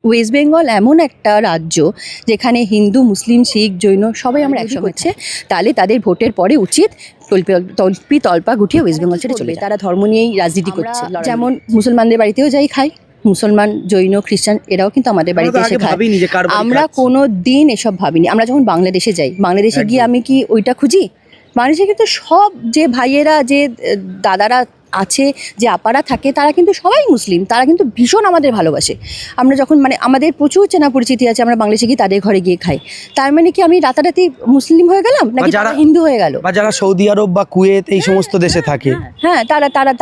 West Bengal এমন একটা রাজ্য যেখানে হিন্দু, মুসলিম, শিখ, জৈন সবাই আমরা একসঙ্গে হচ্ছে, তাহলে তাদের ভোটের পরে উচিত তল্পা গুটিয়ে ওয়েস্ট বেঙ্গল ছেড়ে চলে যায়। তারা ধর্ম নিয়েই রাজনীতি করছে। যেমন মুসলমানদের বাড়িতেও যাই খাই, মুসলমান, জৈন, খ্রিস্টান এরাও কিন্তু আমাদের বাড়িতে এসে খায়। আমরা কোনো দিন এসব ভাবিনি। আমরা যখন বাংলাদেশে যাই, বাংলাদেশে গিয়ে আমি কি ওইটা খুঁজি? বাংলাদেশে কিন্তু সব যে ভাইয়েরা, যে দাদারা আছে, যে আপারা থাকে, তারা কিন্তু সবাই মুসলিম। তারা কিন্তু ভীষণ আমাদের ভালোবাসে। আমরা যখন আমাদের প্রচুর চেনা পরিচিতি আছে, আমরা বাংলাদেশে গিয়ে তাদের ঘরে গিয়ে খাই। তার মানে কি আমি রাতারাতি মুসলিম হয়ে গেলাম নাকি যারা হিন্দু হয়ে গেল? বা যারা সৌদি আরব বা কুয়েত এই সমস্ত দেশে থাকে, হ্যাঁ,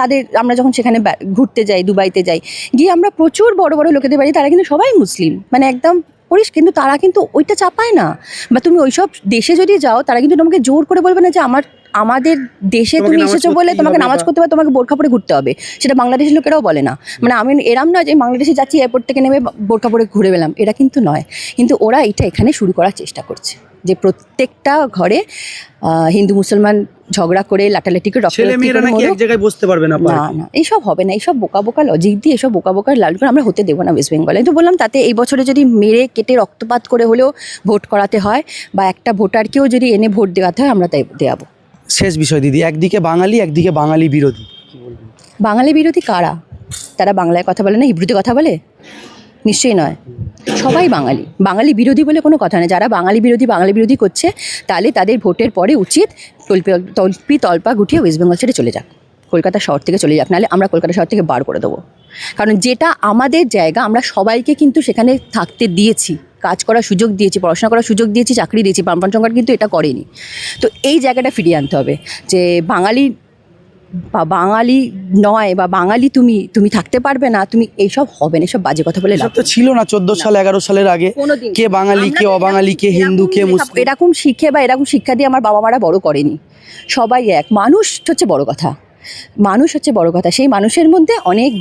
তাদের আমরা যখন সেখানে ঘুরতে যাই, দুবাইতে যাই, গিয়ে আমরা প্রচুর বড় বড় লোকেদের বাড়ি, তারা কিন্তু সবাই মুসলিম, একদম করিস। কিন্তু তারা কিন্তু ওইটা চাপায় না। বা তুমি ওইসব দেশে যদি যাও, তারা কিন্তু তোমাকে জোর করে বলবে না যে আমাদের দেশে তুমি এসেছো বলে তোমাকে নামাজ করতে হবে, তোমাকে বোরখা পরে ঘুরতে হবে। সেটা বাংলাদেশের লোকেরাও বলে না। আমি এরম নয় যে বাংলাদেশে যাচ্ছি, এয়ারপোর্ট থেকে নেমে বোরখা পরে ঘুরে গেলাম, এটা কিন্তু নয়। কিন্তু ওরা এটা এখানে শুরু করার চেষ্টা করছে, যে প্রত্যেকটা ঘরে হিন্দু মুসলমান ঝগড়া করে লাটালাটি করে বসতে পারবে না। না, এইসব হবে না। এইসব বোকা বোকা লজিক দিয়ে, এসব বোকা বোকা লাল করে আমরা হতে দেবো না ওয়েস্ট বেঙ্গলে। তো বললাম, তাতে এই বছরে যদি মেরে কেটে রক্তপাত করে হলেও ভোট করাতে হয়, বা একটা ভোটারকেও যদি এনে ভোট দেওয়াতে হয়, আমরা তাই দেওয়াবো। শেষ বিষয় দিদি, একদিকে বাঙালি, একদিকে বাঙালি বিরোধী। বাঙালি বিরোধী কারা? তারা বাংলায় কথা বলে না, হিব্রুতে কথা বলে? নিশ্চয়ই নয়। সবাই বাঙালি। বাঙালি বিরোধী বলে কোনো কথা নেই। যারা বাঙালি বিরোধী করছে, তাহলে তাদের ভোটের পরে উচিত তল্পা গুটিয়ে ওয়েস্ট বেঙ্গল ছেড়ে চলে যাক, কলকাতা শহর থেকে চলে যাক। নাহলে আমরা কলকাতা শহর থেকে বার করে দেবো। কারণ যেটা আমাদের জায়গা, আমরা সবাইকে কিন্তু সেখানে থাকতে দিয়েছি, কাজ করার সুযোগ দিয়েছি, পড়াশোনা করার সুযোগ দিয়েছি, চাকরি দিয়েছি। বামফ্রন্ট সরকার কিন্তু এটা করেনি। তো এই জায়গাটা ফিরিয়ে আনতে হবে, যে বাঙালি নয়, বা বাঙালি তুমি থাকতে পারবে না, তুমি এইসব হবে না। এসব বাজে কথা বলে তো ছিল না 14 সাল 11 সালের আগে, কে বাঙালি, কে অবাঙালি, কে হিন্দু, কে মুসলিম, এরকম শিখে বা এরকম শিক্ষা দিয়ে আমার বাবা মারা বড় করেনি। সবাই এক মানুষ হচ্ছে বড় কথা। মানুষ হচ্ছে বড় কথা। সেই মানুষের মধ্যে অনেক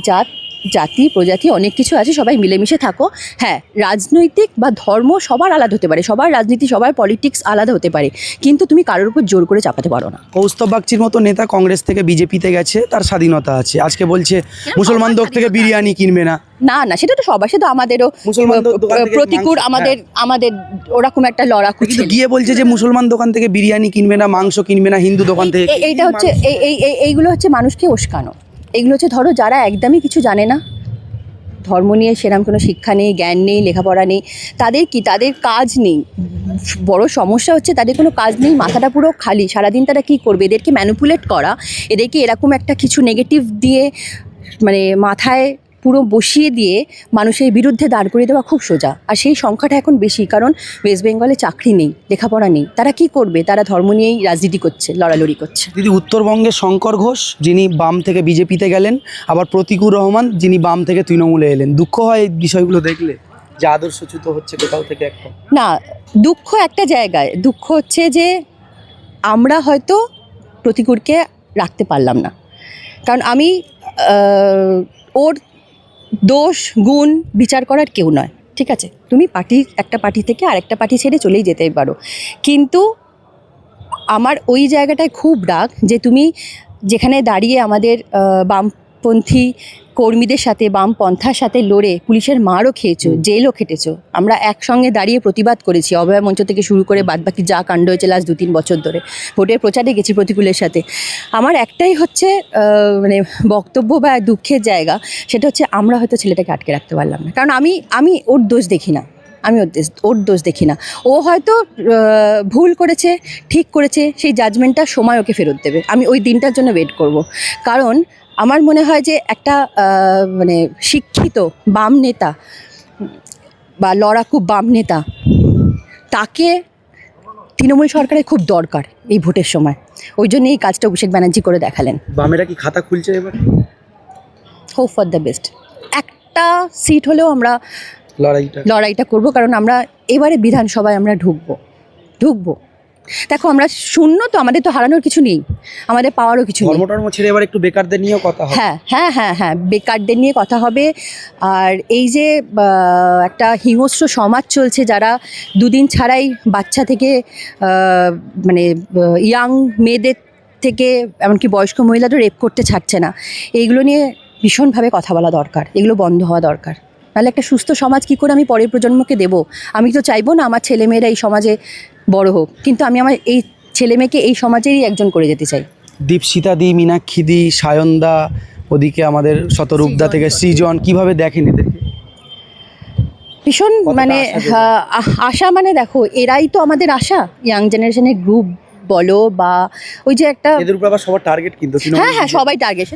জাতি প্রজাতি অনেক কিছু আছে, সবাই মিলেমিশে থাকো। হ্যাঁ, রাজনৈতিক বা ধর্ম সবার আলাদা হতে পারে, সবার রাজনীতি, সবার পলিটিক্স আলাদা হতে পারে, কিন্তু তুমি কারোর উপর জোর করে চাপাতে পারো না। কৌস্তব বাগচির মতো নেতা কংগ্রেস থেকে বিজেপিতে গেছে, তার স্বাধীনতা আছে। আজকে বলছে মুসলমান দোক থেকে বিরিয়ানি কিনবে না। না, সেটা তো সবার, সে তো আমাদেরও প্রতিকূল, আমাদের ওরকম একটা লড়াকু। কিন্তু গিয়ে বলছে যে মুসলমান দোকান থেকে বিরিয়ানি কিনবে না, মাংস কিনবে না, হিন্দু দোকান থেকে। এইটা হচ্ছে এইগুলো হচ্ছে মানুষকে উস্কানো। এগুলো হচ্ছে, ধরো যারা একদমই কিছু জানে না, ধর্ম নিয়ে সেরকম কোনো শিক্ষা নেই, জ্ঞান নেই, লেখাপড়া নেই, তাদের কাজ নেই। বড় সমস্যা হচ্ছে তাদের কোনো কাজ নেই, মাথাটা পুরো খালি। সারাদিন তারা কী করবে? এদেরকে ম্যানিপুলেট করা, এদেরকে এরকম একটা কিছু নেগেটিভ দিয়ে মাথায় পুরো বসিয়ে দিয়ে মানুষের বিরুদ্ধে দাঁড় করিয়ে দেওয়া খুব সোজা। আর সেই সংখ্যাটা এখন বেশি, কারণ ওয়েস্ট বেঙ্গলে চাকরি নেই, লেখাপড়া নেই। তারা কি করবে? তারা ধর্ম নিয়েই রাজনীতি করছে, লড়ালড়ি করছে। দিদি, উত্তরবঙ্গে শঙ্কর ঘোষ, যিনি বাম থেকে বিজেপিতে গেলেন, আবার প্রতিকুর রহমান, যিনি বাম থেকে তৃণমূলে এলেন। দুঃখ হয় এই বিষয়গুলো দেখলে, যে আদর্শচ্যুত হচ্ছে কোথাও থেকে একটা। না, দুঃখ একটা জায়গায়। দুঃখ হচ্ছে যে আমরা হয়তো প্রতিকুরকে রাখতে পারলাম না। কারণ আমি ওর দোষ গুণ বিচার করার কেউ নয়, ঠিক আছে? তুমি একটা পার্টি থেকে আরেকটা পার্টি ছেড়ে চলেই যেতে পারো, কিন্তু আমার ওই জায়গাটায় খুব রাগ যে তুমি যেখানে দাঁড়িয়ে আমাদের বামপন্থী কর্মীদের সাথে, বামপন্থার সাথে লড়ে পুলিশের মারও খেয়েছো, জেলও খেটেছো। আমরা একসঙ্গে দাঁড়িয়ে প্রতিবাদ করেছি, অভয় মঞ্চ থেকে শুরু করে বাদবাকি যা কাণ্ড হয়েছে লাস্ট 2-3 বছর ধরে। ভোটের প্রচারে গেছি প্রতিকূলের সাথে। আমার একটাই হচ্ছে বক্তব্য বা দুঃখের জায়গা, সেটা হচ্ছে আমরা হয়তো ছেলেটাকে আটকে রাখতে পারলাম না। কারণ আমি ওর দোষ দেখি না, ওর দোষ দেখি না। ও হয়তো ভুল করেছে, ঠিক করেছে, সেই জাজমেন্টটা সময় ওকে ফেরত দেবে। আমি ওই দিনটার জন্য ওয়েট করব। কারণ আমার মনে হয় যে একটা শিক্ষিত বাম নেতা বা লড়াকু বাম নেতা, তাকে তৃণমূল সরকারের খুব দরকার এই ভোটের সময়। ওই জন্য এই কাজটা অভিষেক ব্যানার্জি করে দেখালেন। বামেরা কি খাতা খুলছে এবার? Hope for the best. একটা সিট হলেও আমরা লড়াইটা করব, কারণ আমরা এবারে বিধানসভায় আমরা ঢুকবো। দেখো, আমরা শূন্য তো, আমাদের তো হারানোর কিছু নেই, আমাদের পাওয়ারও কিছু নেই। ধর্মটর্ম ছেড়ে এবার একটু বেকারদের নিয়েও কথা হবে। হ্যাঁ, বেকারদের নিয়ে কথা হবে। আর এই যে একটা হিংস্র সমাজ চলছে, যারা দুদিন ছাড়াই বাচ্চা থেকে ইয়াং মেয়েদের থেকে এমনকি বয়স্ক মহিলাদের রেপ করতে ছাড়ছে না, এইগুলো নিয়ে ভীষণভাবে কথা বলা দরকার, এগুলো বন্ধ হওয়া দরকার। নাহলে একটা সুস্থ সমাজ কী করে আমি পরের প্রজন্মকে দেবো? আমি তো চাইবো না আমার ছেলেমেয়েরা এই সমাজে বড় হোক, কিন্তু আমি আমার এই ছেলেমেয়েকে এই সমাজেরই একজন করে যেতে চাই। দীপশিতা দি, মীনাক্ষী দি, সায়নদা, ওদিকে আমাদের শতরূপদা থেকে সৃজন, কিভাবে দেখেন এদেরকে? ভীষণ কতটা মানে আশা যোগায়? আশা মানে দেখো, এরাই তো আমাদের আশা, ইয়াং জেনারেশনের গ্রুপ বলো বা ওই যে একটা, এদের উপর আবার সবার টার্গেট কিন্তু হ্যাঁ হ্যাঁ সবাই টার্গেট,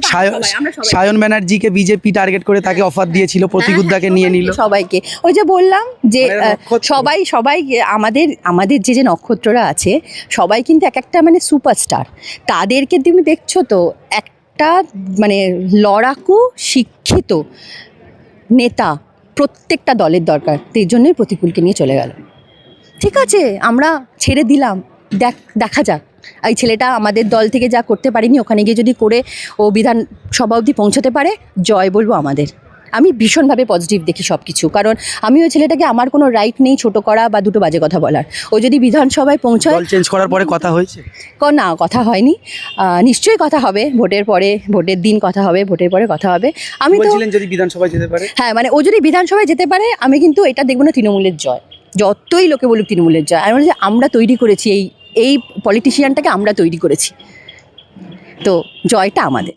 সায়ন ব্যানার্জিকে বিজেপি টার্গেট করে তাকে অফার দিয়েছিল, প্রতিগুদ্দাকে নিয়ে নিল। সবাইকে, ওই যে বললাম যে মানে নক্ষত্র। সবাই সবাই আমাদের আমাদের যে যে নক্ষত্ররা আছে সবাই কিন্তু এক একটা মানে সুপারস্টার। তাদেরকে তুমি দেখছো তো, একটা মানে লড়াকু শিক্ষিত নেতা প্রত্যেকটা দলের দরকার, তো এই জন্যই প্রতিকূলকে নিয়ে চলে গেল। ঠিক আছে, আমরা ছেড়ে দিলাম, দেখা যাক। এই ছেলেটা আমাদের দল থেকে যা করতে পারেনি, ওখানে গিয়ে যদি করে ও বিধানসভা অবধি পৌঁছতে পারে, জয় বলবো আমাদের। আমি ভীষণভাবে পজিটিভ দেখি সব কিছু, কারণ আমি ওই ছেলেটাকে, আমার কোনো রাইট নেই ছোট করা বা দুটো বাজে কথা বলার। ও যদি বিধানসভায় পৌঁছায়, দল চেঞ্জ করার পরে কথা হয়েছে? না কথা হয়নি, নিশ্চয়ই কথা হবে ভোটের পরে, ভোটের দিন কথা হবে, ভোটের পরে কথা হবে। আমি তো বলছিলেন যদি বিধানসভায় যেতে পারে। হ্যাঁ, মানে ও যদি বিধানসভায় যেতে পারে, আমি কিন্তু এটা দেখবো না তৃণমূলের জয়, যতই লোকে বলুক তৃণমূলের জয়। আমি বলছি আমরা তৈরি করেছি এই পলিটিশিয়ানটাকে, আমরা তৈরি করেছি, তো জয়টা আমাদের।